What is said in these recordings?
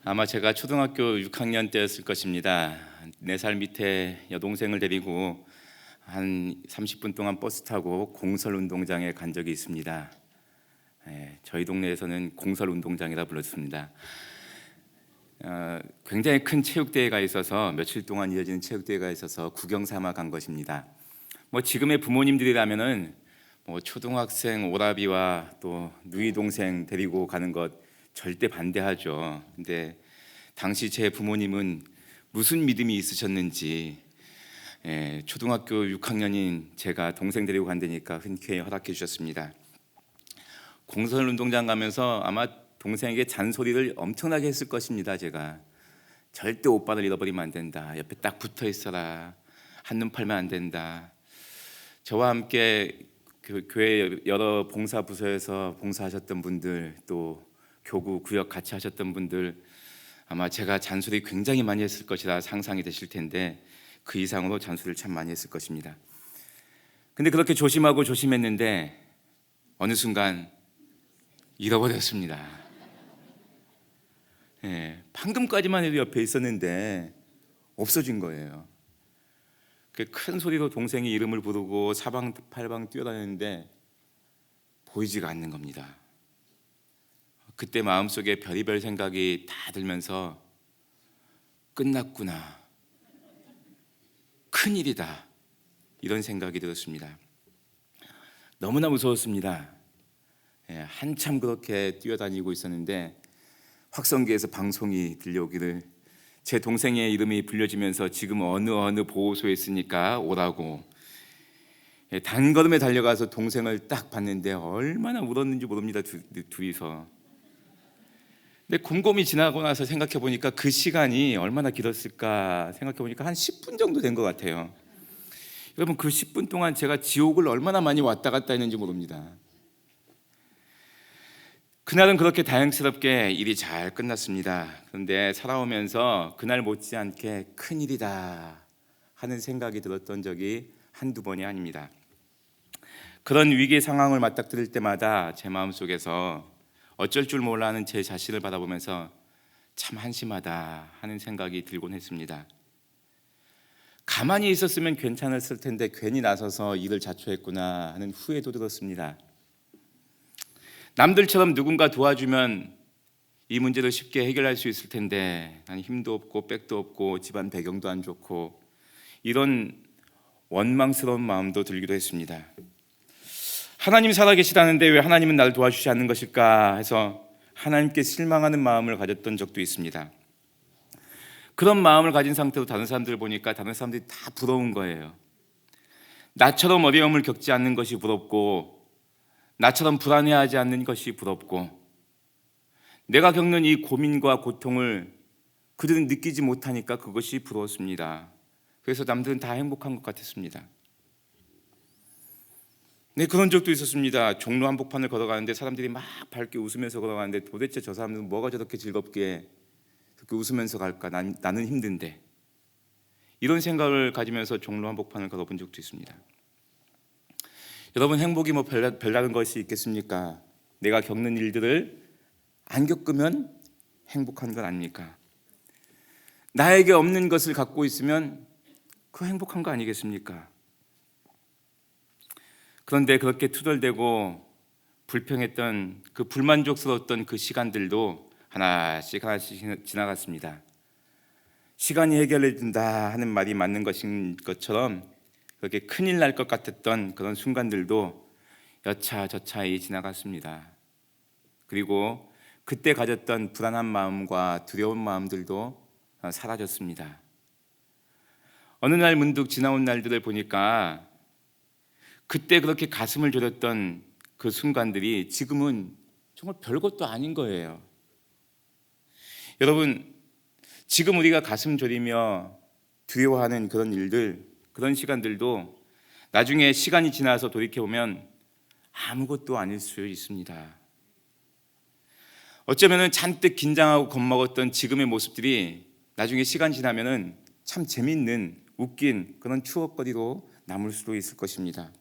아마 제가 초등학교 6학년 때였을 것입니다. 4살 밑에 여동생을 데리고 한 30분 동안 버스 타고 공설운동장에 간 적이 있습니다. 저희 동네에서는 공설운동장이라 불렀습니다. 굉장히 큰 체육대회가 있어서 며칠 동안 이어지는 체육대회가 있어서 구경 삼아 간 것입니다. 지금의 부모님들이라면은 초등학생 오라비와 또 누이 동생 데리고 가는 것 절대 반대하죠. 근데 당시 제 부모님은 무슨 믿음이 있으셨는지 초등학교 6학년인 제가 동생 데리고 간다니까 흔쾌히 허락해 주셨습니다. 공설운동장 가면서 아마 동생에게 잔소리를 엄청나게 했을 것입니다. 제가 절대 오빠를 잃어버리면 안 된다. 옆에 딱 붙어 있어라. 한눈 팔면 안 된다. 저와 함께 교회 여러 봉사 부서에서 봉사하셨던 분들, 또 교구 구역 같이 하셨던 분들, 아마 제가 잔소리 굉장히 많이 했을 것이라 상상이 되실 텐데 그 이상으로 잔소리를 참 많이 했을 것입니다. 근데 그렇게 조심하고 조심했는데 어느 순간 잃어버렸습니다. 방금까지만 해도 옆에 있었는데 없어진 거예요. 큰 소리로 동생이 이름을 부르고 사방팔방 뛰어다녔는데 보이지가 않는 겁니다. 그때 마음속에 별의별 생각이 다 들면서 끝났구나, 큰일이다, 이런 생각이 들었습니다. 너무나 무서웠습니다. 한참 그렇게 뛰어다니고 있었는데 확성기에서 방송이 들려오기를 제 동생의 이름이 불려지면서 지금 어느 보호소에 있으니까 오라고. 단걸음에 달려가서 동생을 딱 봤는데 얼마나 울었는지 모릅니다. 둘이서. 근데 곰곰이 지나고 나서 생각해 보니까 그 시간이 얼마나 길었을까 생각해 보니까 한 10분 정도 된 것 같아요. 여러분, 그 10분 동안 제가 지옥을 얼마나 많이 왔다 갔다 했는지 모릅니다. 그날은 그렇게 다행스럽게 일이 잘 끝났습니다. 그런데 살아오면서 그날 못지않게 큰일이다 하는 생각이 들었던 적이 한두 번이 아닙니다. 그런 위기 상황을 맞닥뜨릴 때마다 제 마음속에서 어쩔 줄 몰라 하는 제 자신을 바라보면서 참 한심하다 하는 생각이 들곤 했습니다. 가만히 있었으면 괜찮았을 텐데 괜히 나서서 일을 자초했구나 하는 후회도 들었습니다. 남들처럼 누군가 도와주면 이 문제를 쉽게 해결할 수 있을 텐데 나는 힘도 없고 백도 없고 집안 배경도 안 좋고, 이런 원망스러운 마음도 들기도 했습니다. 하나님 살아계시다는데 왜 하나님은 나를 도와주지 않는 것일까 해서 하나님께 실망하는 마음을 가졌던 적도 있습니다. 그런 마음을 가진 상태로 다른 사람들을 보니까 다른 사람들이 다 부러운 거예요. 나처럼 어려움을 겪지 않는 것이 부럽고, 나처럼 불안해하지 않는 것이 부럽고, 내가 겪는 이 고민과 고통을 그들은 느끼지 못하니까 그것이 부러웠습니다. 그래서 남들은 다 행복한 것 같았습니다. 네, 그런 적도 있었습니다. 종로 한복판을 걸어가는데 사람들이 막 밝게 웃으면서 걸어가는데 도대체 저 사람들은 뭐가 저렇게 즐겁게 그렇게 웃으면서 갈까? 나는 힘든데. 이런 생각을 가지면서 종로 한복판을 걸어본 적도 있습니다. 여러분, 행복이 별다른 것이 있겠습니까? 내가 겪는 일들을 안 겪으면 행복한 건 아닙니까? 나에게 없는 것을 갖고 있으면 그 행복한 거 아니겠습니까? 그런데 그렇게 투덜대고 불평했던 그 불만족스러웠던 그 시간들도 하나씩 지나갔습니다. 시간이 해결해 준다 하는 말이 맞는 것인 것처럼 그렇게 큰일 날 것 같았던 그런 순간들도 여차저차히 지나갔습니다. 그리고 그때 가졌던 불안한 마음과 두려운 마음들도 사라졌습니다. 어느 날 문득 지나온 날들을 보니까 그때 그렇게 가슴을 졸였던 그 순간들이 지금은 정말 별것도 아닌 거예요. 여러분, 지금 우리가 가슴 졸이며 두려워하는 그런 일들, 그런 시간들도 나중에 시간이 지나서 돌이켜보면 아무것도 아닐 수 있습니다. 어쩌면 잔뜩 긴장하고 겁먹었던 지금의 모습들이 나중에 시간 지나면 참 재밌는 웃긴 그런 추억거리로 남을 수도 있을 것입니다.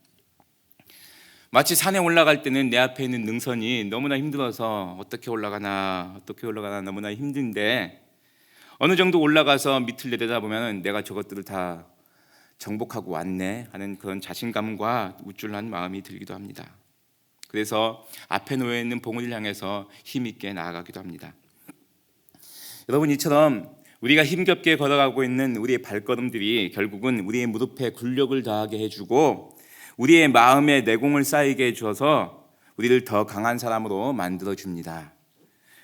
마치 산에 올라갈 때는 내 앞에 있는 능선이 너무나 힘들어서 어떻게 올라가나 너무나 힘든데 어느 정도 올라가서 밑을 내려다보면 내가 저것들을 다 정복하고 왔네 하는 그런 자신감과 우쭐한 마음이 들기도 합니다. 그래서 앞에 놓여 있는 봉우리를 향해서 힘있게 나아가기도 합니다. 여러분, 이처럼 우리가 힘겹게 걸어가고 있는 우리의 발걸음들이 결국은 우리의 무릎에 굴력을 더하게 해주고 우리의 마음에 내공을 쌓이게 해주어서 우리를 더 강한 사람으로 만들어줍니다.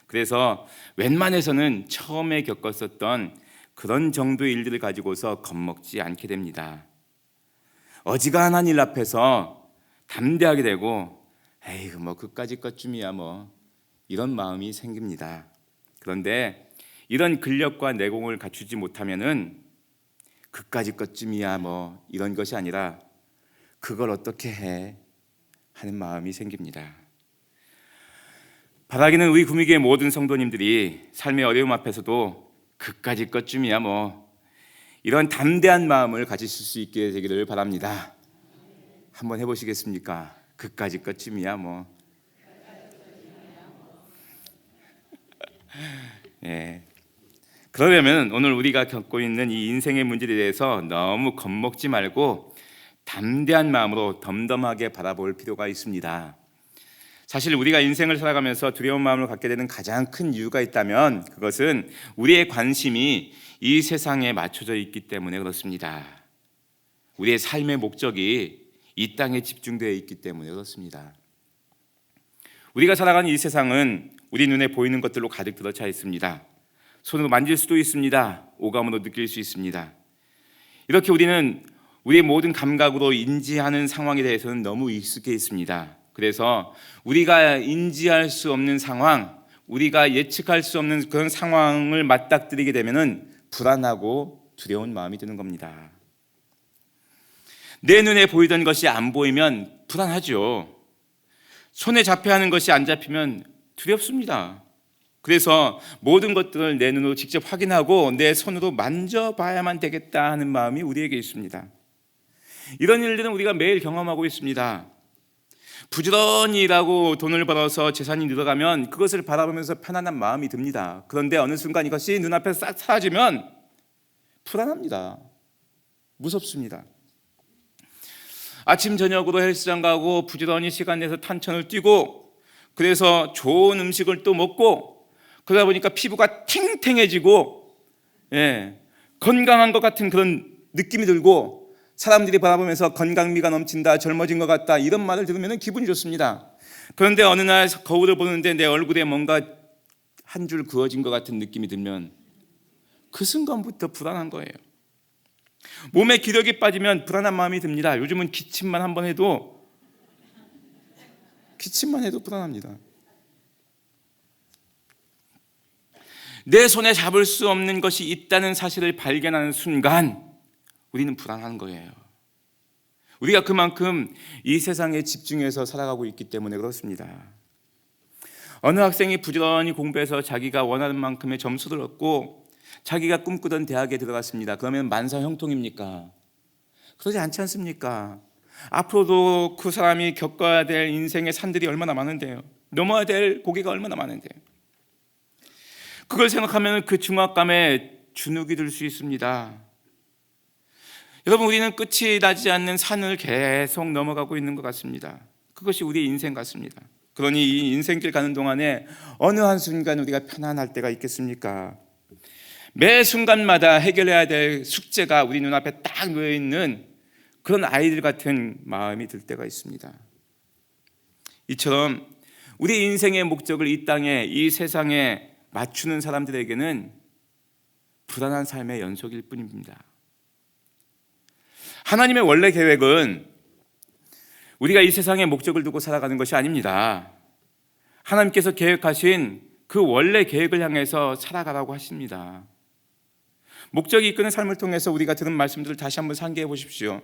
그래서 웬만해서는 처음에 겪었었던 그런 정도의 일들을 가지고서 겁먹지 않게 됩니다. 어지간한 일 앞에서 담대하게 되고 에이 뭐 그까짓 것쯤이야 뭐 이런 마음이 생깁니다. 그런데 이런 근력과 내공을 갖추지 못하면은 그까짓 것쯤이야 뭐 이런 것이 아니라 그걸 어떻게 해 하는 마음이 생깁니다. 바라기는 우리 구미교의 모든 성도님들이 삶의 어려움 앞에서도 그까짓 것쯤이야 뭐 이런 담대한 마음을 가지실 수 있게 되기를 바랍니다. 한번 해보시겠습니까? 그까짓 것쯤이야 뭐. 예. 그러려면 오늘 우리가 겪고 있는 이 인생의 문제에 대해서 너무 겁먹지 말고 담대한 마음으로 덤덤하게 바라볼 필요가 있습니다. 사실 우리가 인생을 살아가면서 두려운 마음을 갖게 되는 가장 큰 이유가 있다면 그것은 우리의 관심이 이 세상에 맞춰져 있기 때문에 그렇습니다. 우리의 삶의 목적이 이 땅에 집중되어 있기 때문에 그렇습니다. 우리가 살아가는 이 세상은 우리 눈에 보이는 것들로 가득 들어차 있습니다. 손으로 만질 수도 있습니다. 오감으로 느낄 수 있습니다. 이렇게 우리는 우리의 모든 감각으로 인지하는 상황에 대해서는 너무 익숙해 있습니다. 그래서 우리가 인지할 수 없는 상황, 우리가 예측할 수 없는 그런 상황을 맞닥뜨리게 되면은 불안하고 두려운 마음이 드는 겁니다. 내 눈에 보이던 것이 안 보이면 불안하죠. 손에 잡혀야 하는 것이 안 잡히면 두렵습니다. 그래서 모든 것들을 내 눈으로 직접 확인하고 내 손으로 만져봐야만 되겠다 하는 마음이 우리에게 있습니다. 이런 일들은 우리가 매일 경험하고 있습니다. 부지런히 일하고 돈을 벌어서 재산이 늘어가면 그것을 바라보면서 편안한 마음이 듭니다. 그런데 어느 순간 이것이 눈앞에서 싹 사라지면 불안합니다. 무섭습니다. 아침 저녁으로 헬스장 가고 부지런히 시간 내서 탄천을 뛰고 그래서 좋은 음식을 또 먹고 그러다 보니까 피부가 탱탱해지고 건강한 것 같은 그런 느낌이 들고 사람들이 바라보면서 건강미가 넘친다, 젊어진 것 같다 이런 말을 들으면 기분이 좋습니다. 그런데 어느 날 거울을 보는데 내 얼굴에 뭔가 한 줄 그어진 것 같은 느낌이 들면 그 순간부터 불안한 거예요. 몸에 기력이 빠지면 불안한 마음이 듭니다. 요즘은 기침만 한번 해도 불안합니다. 내 손에 잡을 수 없는 것이 있다는 사실을 발견하는 순간 우리는 불안한 거예요. 우리가 그만큼 이 세상에 집중해서 살아가고 있기 때문에 그렇습니다. 어느 학생이 부지런히 공부해서 자기가 원하는 만큼의 점수를 얻고 자기가 꿈꾸던 대학에 들어갔습니다. 그러면 만사형통입니까? 그러지 않지 않습니까? 앞으로도 그 사람이 겪어야 될 인생의 산들이 얼마나 많은데요. 넘어야 될 고개가 얼마나 많은데요. 그걸 생각하면 그 중압감에 주눅이 들 수 있습니다. 여러분, 우리는 끝이 나지 않는 산을 계속 넘어가고 있는 것 같습니다. 그것이 우리의 인생 같습니다. 그러니 이 인생길 가는 동안에 어느 한순간 우리가 편안할 때가 있겠습니까? 매 순간마다 해결해야 될 숙제가 우리 눈앞에 딱 놓여있는 그런 아이들 같은 마음이 들 때가 있습니다. 이처럼 우리 인생의 목적을 이 땅에, 이 세상에 맞추는 사람들에게는 불안한 삶의 연속일 뿐입니다. 하나님의 원래 계획은 우리가 이 세상에 목적을 두고 살아가는 것이 아닙니다. 하나님께서 계획하신 그 원래 계획을 향해서 살아가라고 하십니다. 목적이 이끄는 삶을 통해서 우리가 들은 말씀들을 다시 한번 상기해 보십시오.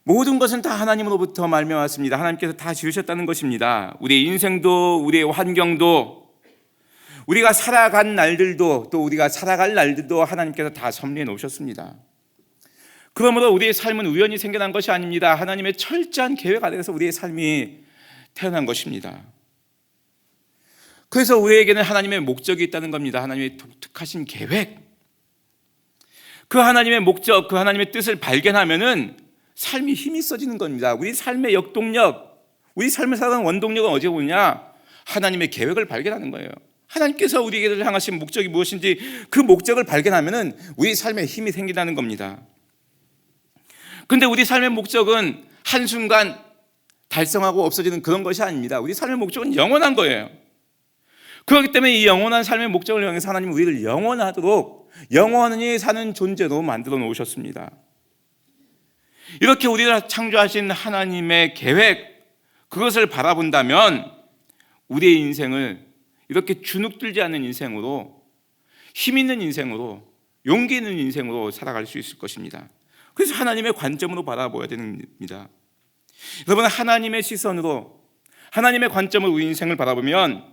모든 것은 다 하나님으로부터 말미암았습니다. 하나님께서 다 지으셨다는 것입니다. 우리의 인생도 우리의 환경도 우리가 살아간 날들도 또 우리가 살아갈 날들도 하나님께서 다 섭리해 놓으셨습니다. 그러므로 우리의 삶은 우연히 생겨난 것이 아닙니다. 하나님의 철저한 계획 아래에서 우리의 삶이 태어난 것입니다. 그래서 우리에게는 하나님의 목적이 있다는 겁니다. 하나님의 독특하신 계획. 그 하나님의 목적, 그 하나님의 뜻을 발견하면은 삶이 힘이 있어지는 겁니다. 우리 삶의 역동력, 우리 삶을 살아가는 원동력은 어디에 오느냐? 하나님의 계획을 발견하는 거예요. 하나님께서 우리에게 향하신 목적이 무엇인지 그 목적을 발견하면은 우리 삶에 힘이 생긴다는 겁니다. 근데 우리 삶의 목적은 한순간 달성하고 없어지는 그런 것이 아닙니다. 우리 삶의 목적은 영원한 거예요. 그렇기 때문에 이 영원한 삶의 목적을 향해서 하나님은 우리를 영원하도록 영원히 사는 존재로 만들어 놓으셨습니다. 이렇게 우리를 창조하신 하나님의 계획, 그것을 바라본다면 우리의 인생을 이렇게 주눅들지 않는 인생으로, 힘 있는 인생으로, 용기 있는 인생으로 살아갈 수 있을 것입니다. 그래서 하나님의 관점으로 바라봐야 됩니다. 여러분, 하나님의 시선으로, 하나님의 관점으로 우리 인생을 바라보면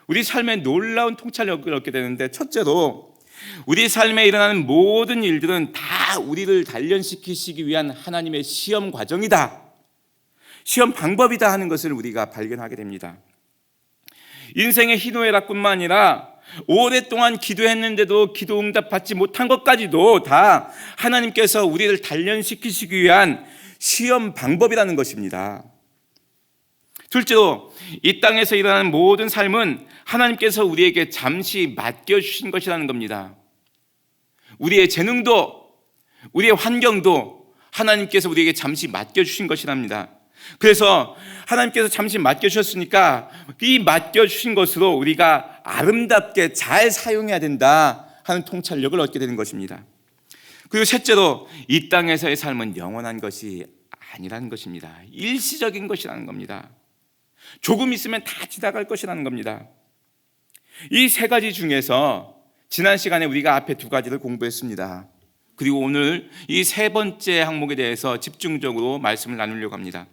우리 삶에 놀라운 통찰력을 얻게 되는데, 첫째로 우리 삶에 일어나는 모든 일들은 다 우리를 단련시키시기 위한 하나님의 시험 과정이다, 시험 방법이다 하는 것을 우리가 발견하게 됩니다. 인생의 희노애락뿐만 아니라 오랫동안 기도했는데도 기도 응답 받지 못한 것까지도 다 하나님께서 우리를 단련시키시기 위한 시험 방법이라는 것입니다. 둘째로 이 땅에서 일어나는 모든 삶은 하나님께서 우리에게 잠시 맡겨주신 것이라는 겁니다. 우리의 재능도, 우리의 환경도 하나님께서 우리에게 잠시 맡겨주신 것이랍니다. 그래서 하나님께서 잠시 맡겨주셨으니까 이 맡겨주신 것으로 우리가 아름답게 잘 사용해야 된다 하는 통찰력을 얻게 되는 것입니다. 그리고 셋째로 이 땅에서의 삶은 영원한 것이 아니라는 것입니다. 일시적인 것이라는 겁니다. 조금 있으면 다 지나갈 것이라는 겁니다. 이 세 가지 중에서 지난 시간에 우리가 앞에 두 가지를 공부했습니다. 그리고 오늘 이 세 번째 항목에 대해서 집중적으로 말씀을 나누려고 합니다.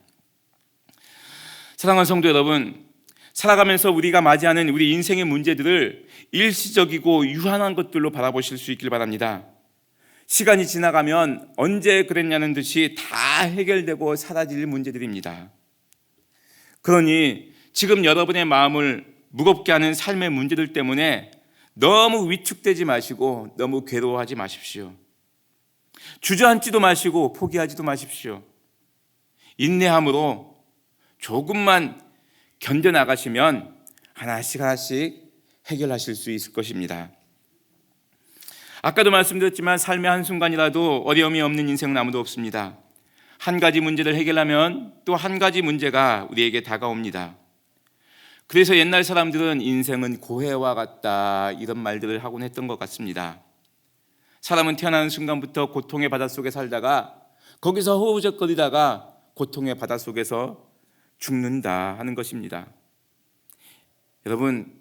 사랑하는 성도 여러분, 살아가면서 우리가 맞이하는 우리 인생의 문제들을 일시적이고 유한한 것들로 바라보실 수 있길 바랍니다. 시간이 지나가면 언제 그랬냐는 듯이 다 해결되고 사라질 문제들입니다. 그러니 지금 여러분의 마음을 무겁게 하는 삶의 문제들 때문에 너무 위축되지 마시고 너무 괴로워하지 마십시오. 주저앉지도 마시고 포기하지도 마십시오. 인내함으로 조금만 견뎌나가시면 하나씩 하나씩 해결하실 수 있을 것입니다. 아까도 말씀드렸지만 삶의 한순간이라도 어려움이 없는 인생은 아무도 없습니다. 한 가지 문제를 해결하면 또 한 가지 문제가 우리에게 다가옵니다. 그래서 옛날 사람들은 인생은 고해와 같다 이런 말들을 하곤 했던 것 같습니다. 사람은 태어나는 순간부터 고통의 바닷속에 살다가 거기서 허우적거리다가 고통의 바닷속에서 죽는다 하는 것입니다. 여러분,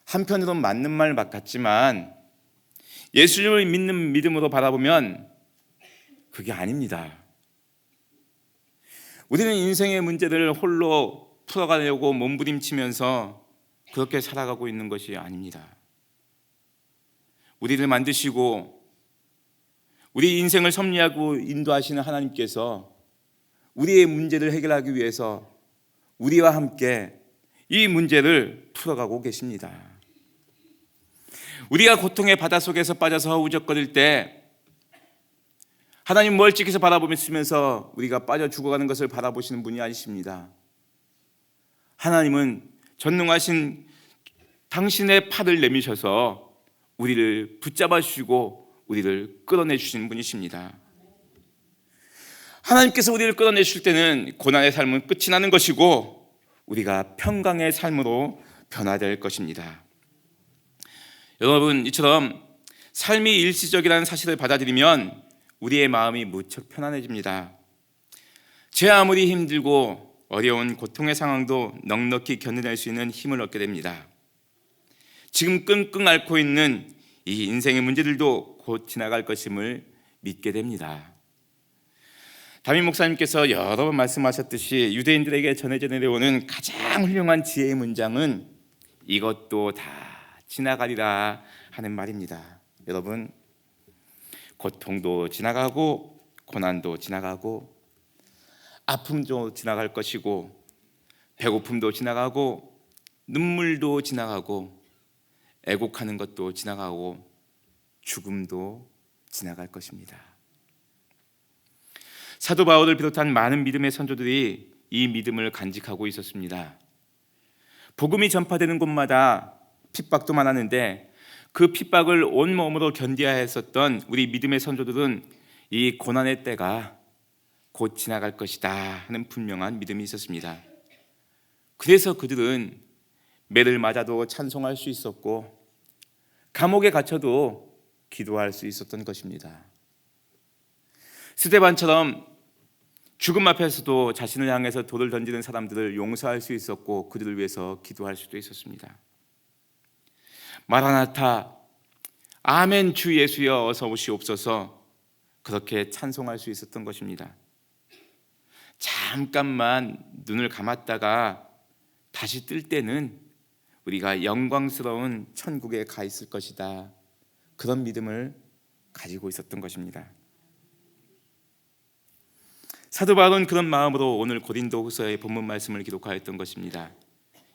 한편으로는 맞는 말 같지만 예수님을 믿는 믿음으로 바라보면 그게 아닙니다. 우리는 인생의 문제를 홀로 풀어가려고 몸부림치면서 그렇게 살아가고 있는 것이 아닙니다. 우리를 만드시고 우리 인생을 섭리하고 인도하시는 하나님께서 우리의 문제를 해결하기 위해서 우리와 함께 이 문제를 풀어가고 계십니다. 우리가 고통의 바닷속에서 빠져서 허우적거릴 때 하나님 멀찍이서 바라보면서 우리가 빠져 죽어가는 것을 바라보시는 분이 아니십니다. 하나님은 전능하신 당신의 팔을 내미셔서 우리를 붙잡아 주시고 우리를 끌어내 주시는 분이십니다. 하나님께서 우리를 끌어내 주실 때는 고난의 삶은 끝이 나는 것이고 우리가 평강의 삶으로 변화될 것입니다. 여러분, 이처럼 삶이 일시적이라는 사실을 받아들이면 우리의 마음이 무척 편안해집니다. 제 아무리 힘들고 어려운 고통의 상황도 넉넉히 견뎌낼 수 있는 힘을 얻게 됩니다. 지금 끙끙 앓고 있는 이 인생의 문제들도 곧 지나갈 것임을 믿게 됩니다. 담임 목사님께서 여러 번 말씀하셨듯이 유대인들에게 전해져 내려오는 가장 훌륭한 지혜의 문장은 이것도 다 지나가리라 하는 말입니다. 여러분, 고통도 지나가고 고난도 지나가고 아픔도 지나갈 것이고 배고픔도 지나가고 눈물도 지나가고 애곡하는 것도 지나가고 죽음도 지나갈 것입니다. 사도 바울을 비롯한 많은 믿음의 선조들이 이 믿음을 간직하고 있었습니다. 복음이 전파되는 곳마다 핍박도 많았는데 그 핍박을 온몸으로 견뎌야 했었던 우리 믿음의 선조들은 이 고난의 때가 곧 지나갈 것이다 하는 분명한 믿음이 있었습니다. 그래서 그들은 매를 맞아도 찬송할 수 있었고 감옥에 갇혀도 기도할 수 있었던 것입니다. 스데반처럼 죽음 앞에서도 자신을 향해서 돌을 던지는 사람들을 용서할 수 있었고 그들을 위해서 기도할 수도 있었습니다. 마라나타, 아멘 주 예수여 어서 오시옵소서, 그렇게 찬송할 수 있었던 것입니다. 잠깐만 눈을 감았다가 다시 뜰 때는 우리가 영광스러운 천국에 가 있을 것이다, 그런 믿음을 가지고 있었던 것입니다. 사도 바울은 그런 마음으로 오늘 고린도후서의 본문 말씀을 기록하였던 것입니다.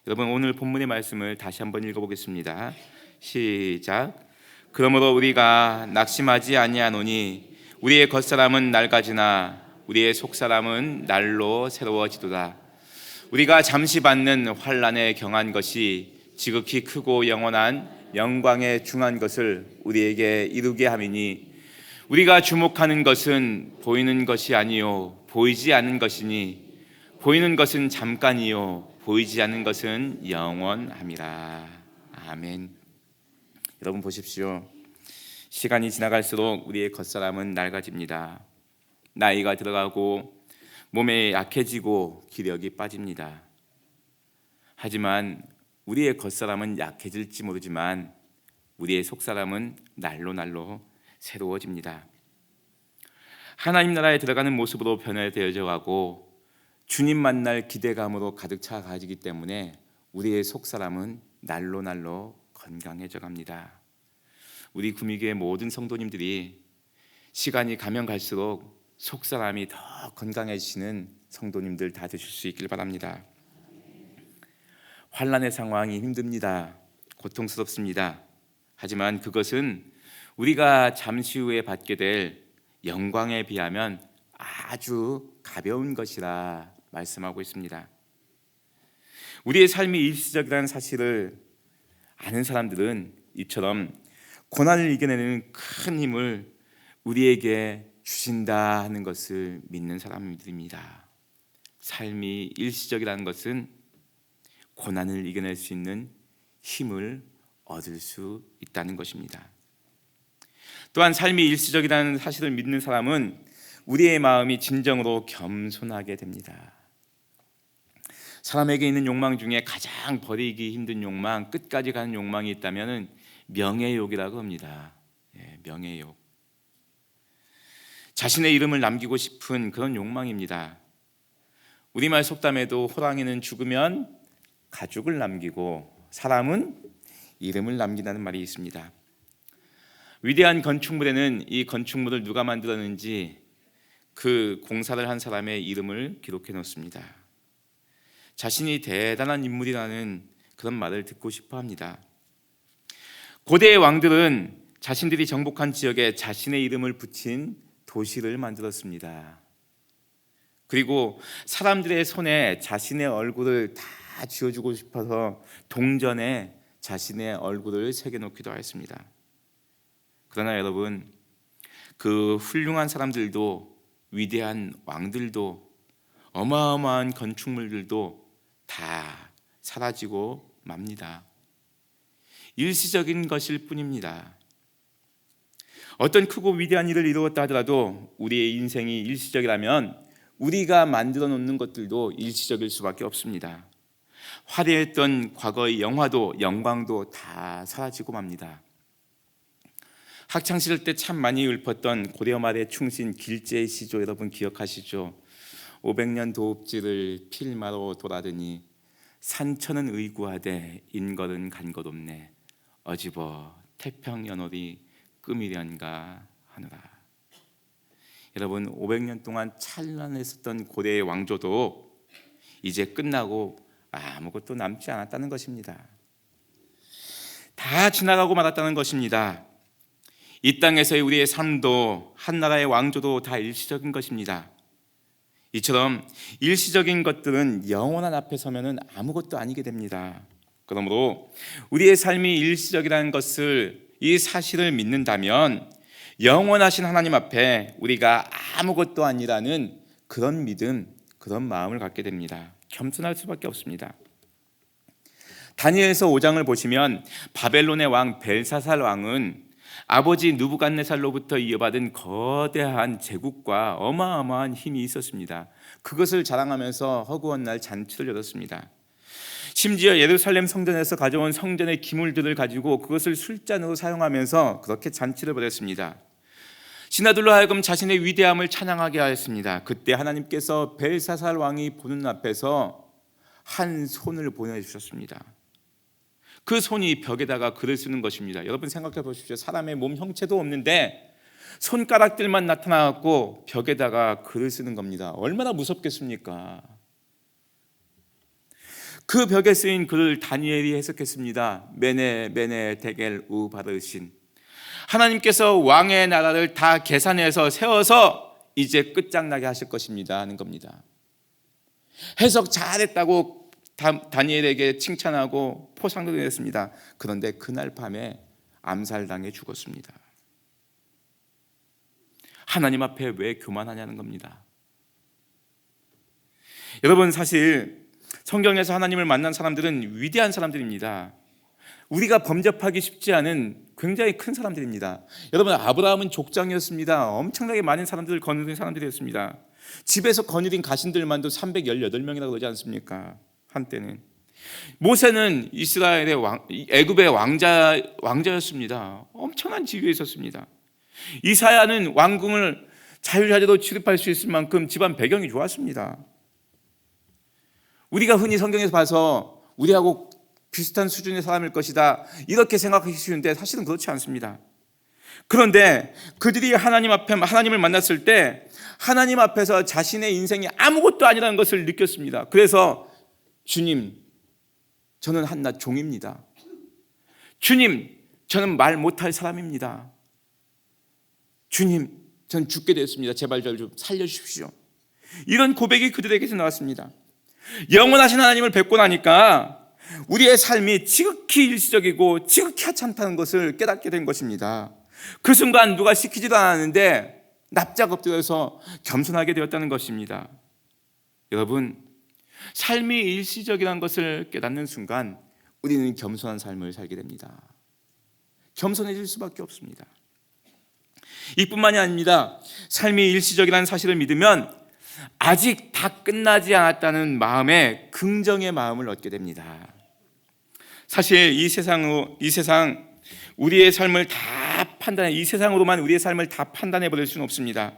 여러분, 오늘 본문의 말씀을 다시 한번 읽어보겠습니다. 시작. 그러므로 우리가 낙심하지 아니하노니 우리의 겉사람은 낡아지나 우리의 속사람은 날로 새로워지도다. 우리가 잠시 받는 환난에 경한 것이 지극히 크고 영원한 영광에 중한 것을 우리에게 이루게 함이니 우리가 주목하는 것은 보이는 것이 아니요 보이지 않는 것이니 보이는 것은 잠깐이요 보이지 않는 것은 영원함이라. 아멘. 여러분 보십시오. 시간이 지나갈수록 우리의 겉사람은 낡아집니다. 나이가 들어가고 몸에 약해지고 기력이 빠집니다. 하지만 우리의 겉사람은 약해질지 모르지만 우리의 속사람은 날로 새로워집니다. 하나님 나라에 들어가는 모습으로 변화되어져 가고 주님 만날 기대감으로 가득 차 가지기 때문에 우리의 속사람은 날로 건강해져 갑니다. 우리 구미교회 모든 성도님들이 시간이 가면 갈수록 속사람이 더 건강해지시는 성도님들 다 되실 수 있길 바랍니다. 환난의 상황이 힘듭니다. 고통스럽습니다. 하지만 그것은 우리가 잠시 후에 받게 될 영광에 비하면 아주 가벼운 것이라 말씀하고 있습니다. 우리의 삶이 일시적이라는 사실을 아는 사람들은 이처럼 고난을 이겨내는 큰 힘을 우리에게 주신다 하는 것을 믿는 사람들입니다. 삶이 일시적이라는 것은 고난을 이겨낼 수 있는 힘을 얻을 수 있다는 것입니다. 또한 삶이 일시적이라는 사실을 믿는 사람은 우리의 마음이 진정으로 겸손하게 됩니다. 사람에게 있는 욕망 중에 가장 버리기 힘든 욕망, 끝까지 가는 욕망이 있다면 명예욕이라고 합니다. 명예욕. 자신의 이름을 남기고 싶은 그런 욕망입니다. 우리말 속담에도 호랑이는 죽으면 가죽을 남기고 사람은 이름을 남긴다는 말이 있습니다. 위대한 건축물에는 이 건축물을 누가 만들었는지 그 공사를 한 사람의 이름을 기록해 놓습니다. 자신이 대단한 인물이라는 그런 말을 듣고 싶어 합니다. 고대의 왕들은 자신들이 정복한 지역에 자신의 이름을 붙인 도시를 만들었습니다. 그리고 사람들의 손에 자신의 얼굴을 다 쥐어주고 싶어서 동전에 자신의 얼굴을 새겨놓기도 했습니다. 그러나 여러분, 그 훌륭한 사람들도, 위대한 왕들도, 어마어마한 건축물들도 다 사라지고 맙니다. 일시적인 것일 뿐입니다. 어떤 크고 위대한 일을 이루었다 하더라도 우리의 인생이 일시적이라면 우리가 만들어 놓는 것들도 일시적일 수밖에 없습니다. 화려했던 과거의 영화도 영광도 다 사라지고 맙니다. 학창시절 때 참 많이 읊었던 고려 말의 충신 길제의 시조 여러분 기억하시죠? 500년 도읍지를 필마로 돌아드니 산천은 의구하되 인걸은 간 것 없네 어지버 태평연월이 끔이련가 하느라. 여러분 500년 동안 찬란했었던 고대의 왕조도 이제 끝나고 아무것도 남지 않았다는 것입니다. 다 지나가고 말았다는 것입니다. 이 땅에서의 우리의 삶도 한 나라의 왕조도 다 일시적인 것입니다. 이처럼 일시적인 것들은 영원한 앞에 서면은 아무것도 아니게 됩니다. 그러므로 우리의 삶이 일시적이라는 것을, 이 사실을 믿는다면 영원하신 하나님 앞에 우리가 아무것도 아니라는 그런 믿음, 그런 마음을 갖게 됩니다. 겸손할 수밖에 없습니다. 다니엘서 5장을 보시면 바벨론의 왕 벨사살 왕은 아버지 느부갓네살로부터 이어받은 거대한 제국과 어마어마한 힘이 있었습니다. 그것을 자랑하면서 허구한 날 잔치를 열었습니다. 심지어 예루살렘 성전에서 가져온 성전의 기물들을 가지고 그것을 술잔으로 사용하면서 그렇게 잔치를 벌였습니다. 신하들로 하여금 자신의 위대함을 찬양하게 하였습니다. 그때 하나님께서 벨사살 왕이 보는 앞에서 한 손을 보내주셨습니다. 그 손이 벽에다가 글을 쓰는 것입니다. 여러분 생각해 보십시오. 사람의 몸 형체도 없는데 손가락들만 나타나고 벽에다가 글을 쓰는 겁니다. 얼마나 무섭겠습니까? 그 벽에 쓰인 글을 다니엘이 해석했습니다. 메네 메네 데겔 우바르신, 하나님께서 왕의 나라를 다 계산해서 세워서 이제 끝장나게 하실 것입니다 하는 겁니다. 해석 잘했다고 다니엘에게 칭찬하고 포상도 했습니다. 그런데 그날 밤에 암살당해 죽었습니다. 하나님 앞에 왜 교만하냐는 겁니다. 여러분, 사실 성경에서 하나님을 만난 사람들은 위대한 사람들입니다. 우리가 범접하기 쉽지 않은 굉장히 큰 사람들입니다. 여러분, 아브라함은 족장이었습니다. 엄청나게 많은 사람들을 거느린 사람들이었습니다. 집에서 거느린 가신들만도 318명이라고 그러지 않습니까? 한때는. 모세는 이스라엘의 애굽의 왕자였습니다. 엄청난 지위에 있었습니다. 이사야는 왕궁을 자유자재로 취급할 수 있을 만큼 집안 배경이 좋았습니다. 우리가 흔히 성경에서 봐서 우리하고 비슷한 수준의 사람일 것이다 이렇게 생각하기 쉬운데 사실은 그렇지 않습니다. 그런데 그들이 하나님을 만났을 때 하나님 앞에서 자신의 인생이 아무것도 아니라는 것을 느꼈습니다. 그래서 주님, 저는 한낱 종입니다. 주님, 저는 말 못할 사람입니다. 주님, 전 죽게 되었습니다. 제발 저를 좀 살려주십시오. 이런 고백이 그들에게서 나왔습니다. 영원하신 하나님을 뵙고 나니까 우리의 삶이 지극히 일시적이고 지극히 하찮다는 것을 깨닫게 된 것입니다. 그 순간 누가 시키지도 않았는데 납작 엎드려서 겸손하게 되었다는 것입니다. 여러분, 삶이 일시적이라는 것을 깨닫는 순간 우리는 겸손한 삶을 살게 됩니다. 겸손해질 수밖에 없습니다. 이뿐만이 아닙니다. 삶이 일시적이라는 사실을 믿으면 아직 다 끝나지 않았다는 마음에 긍정의 마음을 얻게 됩니다. 사실 이 세상 우리의 삶을 다 이 세상으로만 우리의 삶을 다 판단해 버릴 수는 없습니다.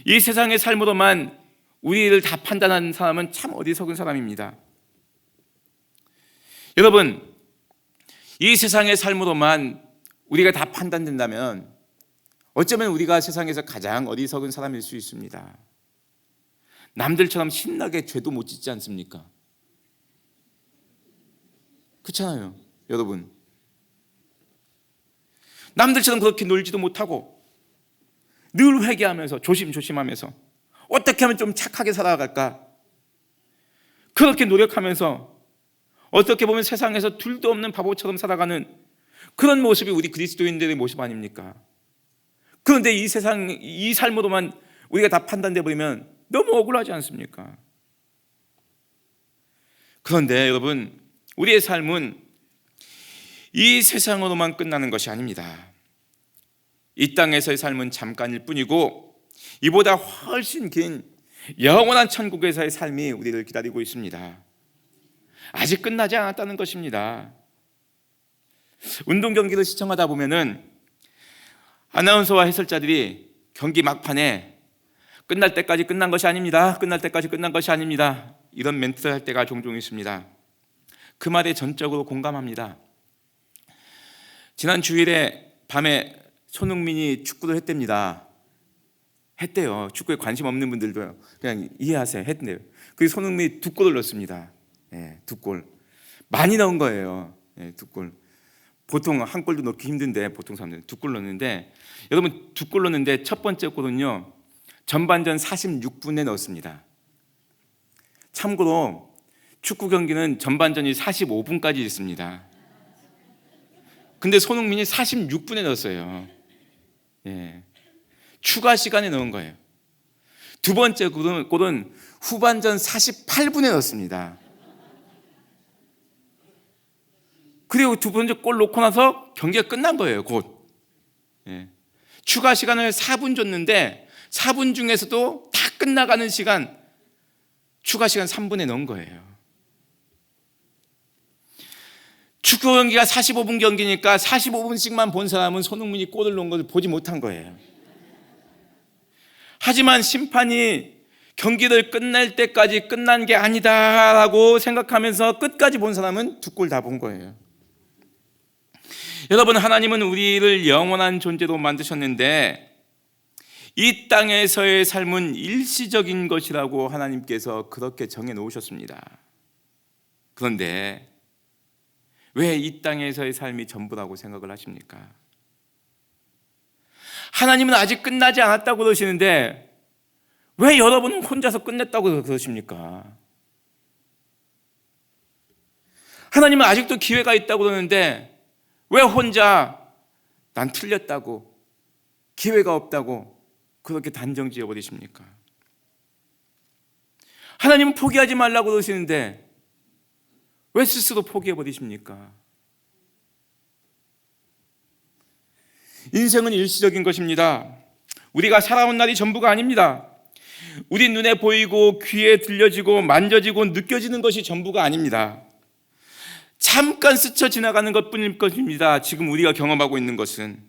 이 세상의 삶으로만 우리를 다 판단하는 사람은 참 어리석은 사람입니다. 여러분, 이 세상의 삶으로만 우리가 다 판단된다면 어쩌면 우리가 세상에서 가장 어리석은 사람일 수 있습니다. 남들처럼 신나게 죄도 못 짓지 않습니까? 그렇잖아요, 여러분. 남들처럼 그렇게 놀지도 못하고 늘 회개하면서 조심하면서 어떻게 하면 좀 착하게 살아갈까? 그렇게 노력하면서 어떻게 보면 세상에서 둘도 없는 바보처럼 살아가는 그런 모습이 우리 그리스도인들의 모습 아닙니까? 그런데 이 세상, 이 삶으로만 우리가 다 판단돼 버리면 너무 억울하지 않습니까? 그런데 여러분, 우리의 삶은 이 세상으로만 끝나는 것이 아닙니다. 이 땅에서의 삶은 잠깐일 뿐이고 이보다 훨씬 긴 영원한 천국에서의 삶이 우리를 기다리고 있습니다. 아직 끝나지 않았다는 것입니다. 운동 경기를 시청하다 보면은 아나운서와 해설자들이 경기 막판에 끝날 때까지 끝난 것이 아닙니다. 끝날 때까지 끝난 것이 아닙니다. 이런 멘트를 할 때가 종종 있습니다. 그 말에 전적으로 공감합니다. 지난 주일에 밤에 손흥민이 축구를 했답니다. 했대요. 축구에 관심 없는 분들도 그냥 이해하세요. 했대요. 그래서 손흥민이 2골을 넣었습니다. 예, 2골. 많이 넣은 거예요. 예, 2골. 보통 한 골도 넣기 힘든데 보통 사람들은 2골 넣는데, 여러분 2골 넣는데 첫 번째 골은요 전반전 46분에 넣었습니다. 참고로 축구 경기는 전반전이 45분까지 있습니다. 근데 손흥민이 46분에 넣었어요. 예. 추가 시간에 넣은 거예요. 두 번째 골은 후반전 48분에 넣었습니다. 그리고 두 번째 골 넣고 나서 경기가 끝난 거예요. 곧. 예. 추가 시간을 4분 줬는데 4분 중에서도 다 끝나가는 시간, 추가 시간 3분에 넣은 거예요. 축구 경기가 45분 경기니까 45분씩만 본 사람은 손흥민이 골을 넣은 것을 보지 못한 거예요. 하지만 심판이 경기를 끝날 때까지 끝난 게 아니다라고 생각하면서 끝까지 본 사람은 2골 다 본 거예요. 여러분, 하나님은 우리를 영원한 존재로 만드셨는데 이 땅에서의 삶은 일시적인 것이라고 하나님께서 그렇게 정해 놓으셨습니다. 그런데 왜 이 땅에서의 삶이 전부라고 생각을 하십니까? 하나님은 아직 끝나지 않았다고 그러시는데 왜 여러분은 혼자서 끝냈다고 그러십니까? 하나님은 아직도 기회가 있다고 그러는데 왜 혼자 난 틀렸다고, 기회가 없다고 그렇게 단정 지어버리십니까? 하나님은 포기하지 말라고 그러시는데 왜 스스로 포기해버리십니까? 인생은 일시적인 것입니다. 우리가 살아온 날이 전부가 아닙니다. 우리 눈에 보이고 귀에 들려지고 만져지고 느껴지는 것이 전부가 아닙니다. 잠깐 스쳐 지나가는 것뿐일 것입니다. 지금 우리가 경험하고 있는 것은.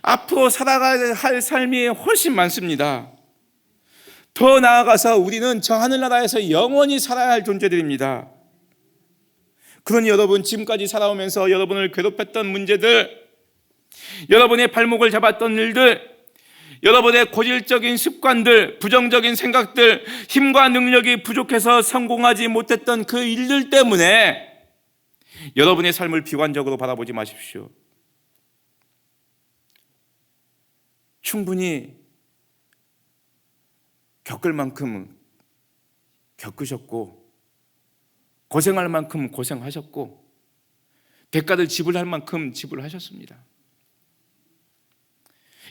앞으로 살아가야 할 삶이 훨씬 많습니다. 더 나아가서 우리는 저 하늘나라에서 영원히 살아야 할 존재들입니다. 그러니 여러분, 지금까지 살아오면서 여러분을 괴롭혔던 문제들, 여러분의 발목을 잡았던 일들, 여러분의 고질적인 습관들, 부정적인 생각들, 힘과 능력이 부족해서 성공하지 못했던 그 일들 때문에 여러분의 삶을 비관적으로 바라보지 마십시오. 충분히 겪을 만큼 겪으셨고 고생할 만큼 고생하셨고 대가를 지불할 만큼 지불하셨습니다.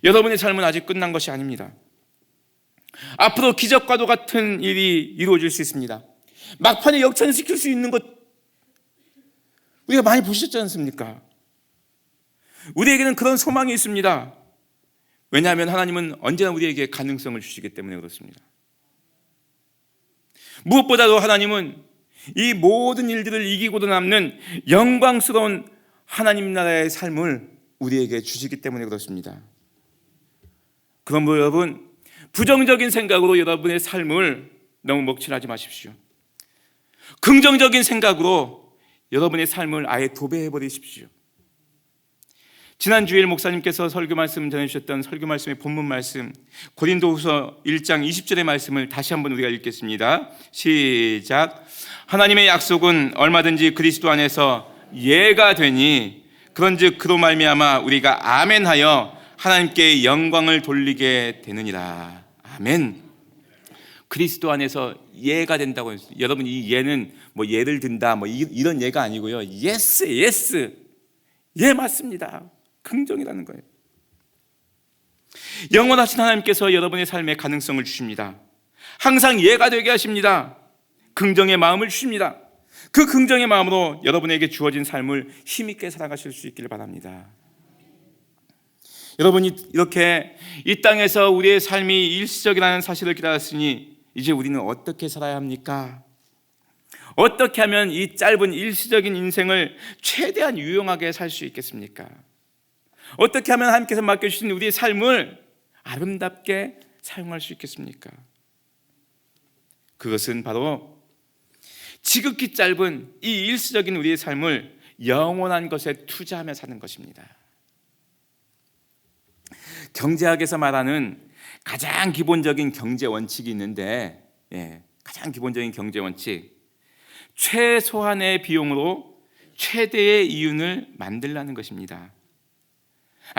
여러분의 삶은 아직 끝난 것이 아닙니다. 앞으로 기적과도 같은 일이 이루어질 수 있습니다. 막판에 역전시킬 수 있는 것 우리가 많이 보셨지 않습니까? 우리에게는 그런 소망이 있습니다. 왜냐하면 하나님은 언제나 우리에게 가능성을 주시기 때문에 그렇습니다. 무엇보다도 하나님은 이 모든 일들을 이기고도 남는 영광스러운 하나님 나라의 삶을 우리에게 주시기 때문에 그렇습니다. 그러므로 여러분, 부정적인 생각으로 여러분의 삶을 너무 먹칠하지 마십시오. 긍정적인 생각으로 여러분의 삶을 아예 도배해버리십시오. 지난 주일 목사님께서 설교 말씀 전해주셨던 설교 말씀의 본문 말씀, 고린도후서 1장 20절의 말씀을 다시 한번 우리가 읽겠습니다. 시작. 하나님의 약속은 얼마든지 그리스도 안에서 예가 되니 그런즉 그로 말미암아 우리가 아멘하여 하나님께 영광을 돌리게 되느니라. 아멘. 그리스도 안에서 예가 된다고 했어요. 여러분, 이 예는 뭐 예를 든다 뭐 이런 예가 아니고요. 예스. 예, 맞습니다. 긍정이라는 거예요. 영원하신 하나님께서 여러분의 삶에 가능성을 주십니다. 항상 예가 되게 하십니다. 긍정의 마음을 주십니다. 그 긍정의 마음으로 여러분에게 주어진 삶을 힘있게 살아가실 수 있기를 바랍니다. 여러분이 이렇게 이 땅에서 우리의 삶이 일시적이라는 사실을 깨달았으니 이제 우리는 어떻게 살아야 합니까? 어떻게 하면 이 짧은 일시적인 인생을 최대한 유용하게 살 수 있겠습니까? 어떻게 하면 하나님께서 맡겨주신 우리의 삶을 아름답게 사용할 수 있겠습니까? 그것은 바로 지극히 짧은 이 일시적인 우리의 삶을 영원한 것에 투자하며 사는 것입니다. 경제학에서 말하는 가장 기본적인 경제 원칙이 있는데, 가장 기본적인 경제 원칙, 최소한의 비용으로 최대의 이윤을 만들라는 것입니다.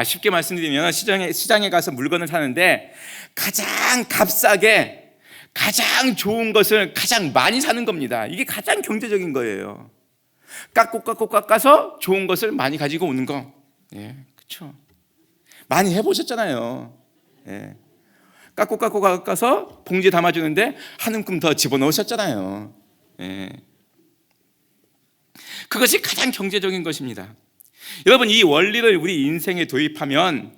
쉽게 말씀드리면 시장에 가서 물건을 사는데 가장 값싸게 가장 좋은 것을 가장 많이 사는 겁니다. 이게 가장 경제적인 거예요. 깎아서 좋은 것을 많이 가지고 오는 거. 그렇죠. 많이 해보셨잖아요. 깎아서 봉지에 담아주는데 한 움큼 더 집어넣으셨잖아요. 그것이 가장 경제적인 것입니다. 여러분, 이 원리를 우리 인생에 도입하면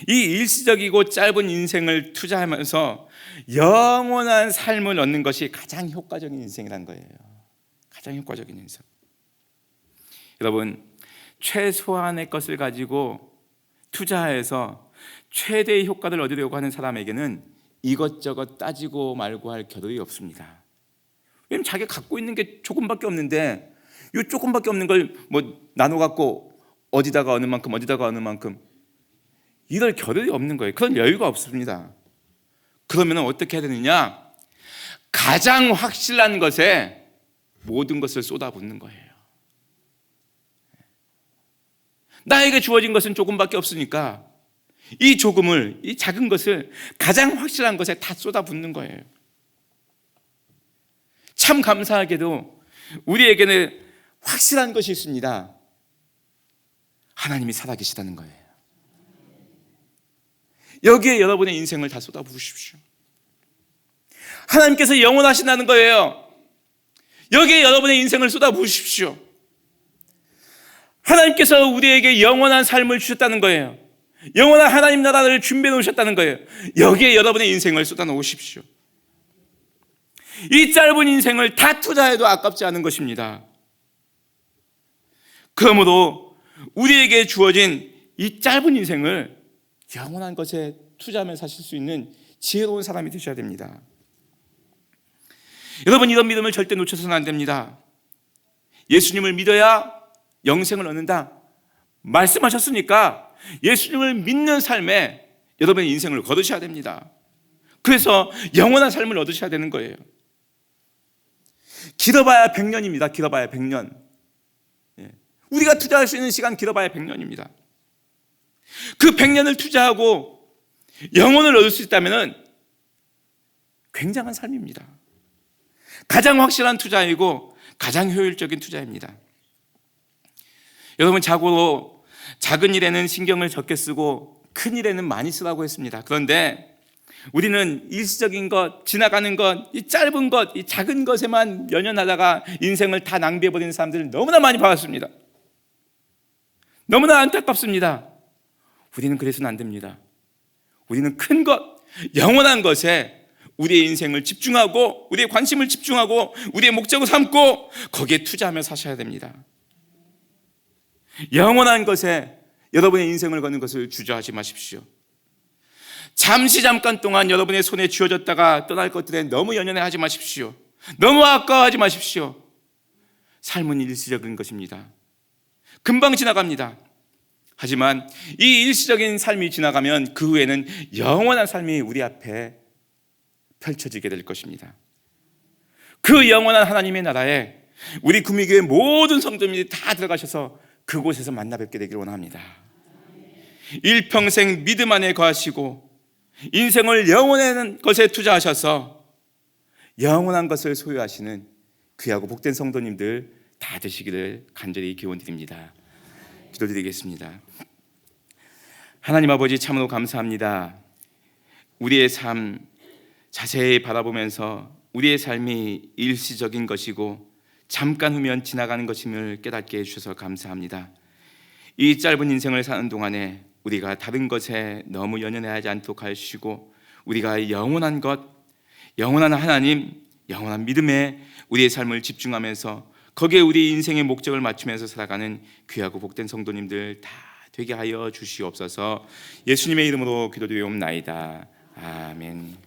이 일시적이고 짧은 인생을 투자하면서 영원한 삶을 얻는 것이 가장 효과적인 인생이라는 거예요. 가장 효과적인 인생. 여러분, 최소한의 것을 가지고 투자해서 최대의 효과를 얻으려고 하는 사람에게는 이것저것 따지고 말고 할 겨를이 없습니다. 왜냐하면 자기가 갖고 있는 게 조금밖에 없는데 이 조금밖에 없는 걸 나눠 갖고 어디다가 어느 만큼 이럴 겨를이 없는 거예요. 그런 여유가 없습니다. 그러면 어떻게 해야 되느냐? 가장 확실한 것에 모든 것을 쏟아붓는 거예요. 나에게 주어진 것은 조금밖에 없으니까 이 조금을, 이 작은 것을 가장 확실한 것에 다 쏟아붓는 거예요. 참 감사하게도 우리에게는 확실한 것이 있습니다. 하나님이 살아계시다는 거예요. 여기에 여러분의 인생을 다 쏟아부으십시오. 하나님께서 영원하신다는 거예요. 여기에 여러분의 인생을 쏟아부으십시오. 하나님께서 우리에게 영원한 삶을 주셨다는 거예요. 영원한 하나님 나라를 준비해 놓으셨다는 거예요. 여기에 여러분의 인생을 쏟아 놓으십시오. 이 짧은 인생을 다 투자해도 아깝지 않은 것입니다. 그러므로 우리에게 주어진 이 짧은 인생을 영원한 것에 투자하며 사실 수 있는 지혜로운 사람이 되셔야 됩니다. 여러분, 이런 믿음을 절대 놓쳐서는 안 됩니다. 예수님을 믿어야 영생을 얻는다 말씀하셨으니까 예수님을 믿는 삶에 여러분의 인생을 걸으셔야 됩니다. 그래서 영원한 삶을 얻으셔야 되는 거예요. 길어봐야 100년입니다. 길어봐야 100년. 우리가 투자할 수 있는 시간 길어봐야 100년입니다. 그 100년을 투자하고 영혼을 얻을 수 있다면 굉장한 삶입니다. 가장 확실한 투자이고 가장 효율적인 투자입니다. 여러분, 자고로 작은 일에는 신경을 적게 쓰고 큰 일에는 많이 쓰라고 했습니다. 그런데 우리는 일시적인 것, 지나가는 것, 이 짧은 것, 이 작은 것에만 연연하다가 인생을 다 낭비해버리는 사람들을 너무나 많이 봤습니다. 너무나 안타깝습니다. 우리는 그래서는 안 됩니다. 우리는 큰 것, 영원한 것에 우리의 인생을 집중하고 우리의 관심을 집중하고 우리의 목적을 삼고 거기에 투자하며 사셔야 됩니다. 영원한 것에 여러분의 인생을 거는 것을 주저하지 마십시오. 잠깐 동안 여러분의 손에 쥐어졌다가 떠날 것들에 너무 연연하지 마십시오. 너무 아까워하지 마십시오. 삶은 일시적인 것입니다. 금방 지나갑니다. 하지만 이 일시적인 삶이 지나가면 그 후에는 영원한 삶이 우리 앞에 펼쳐지게 될 것입니다. 그 영원한 하나님의 나라에 우리 구미교회 모든 성도님들이 다 들어가셔서 그곳에서 만나 뵙게 되기를 원합니다. 일평생 믿음 안에 거하시고 인생을 영원한 것에 투자하셔서 영원한 것을 소유하시는 귀하고 복된 성도님들 다 되시기를 간절히 기원드립니다. 기도드리겠습니다. 하나님 아버지, 참으로 감사합니다. 우리의 삶 자세히 바라보면서 우리의 삶이 일시적인 것이고 잠깐 후면 지나가는 것임을 깨닫게 해주셔서 감사합니다. 이 짧은 인생을 사는 동안에 우리가 다른 것에 너무 연연하지 않도록 하시고 우리가 영원한 것, 영원한 하나님, 영원한 믿음에 우리의 삶을 집중하면서 거기에 우리 인생의 목적을 맞추면서 살아가는 귀하고 복된 성도님들 다 되게 하여 주시옵소서. 예수님의 이름으로 기도드리옵나이다. 아멘.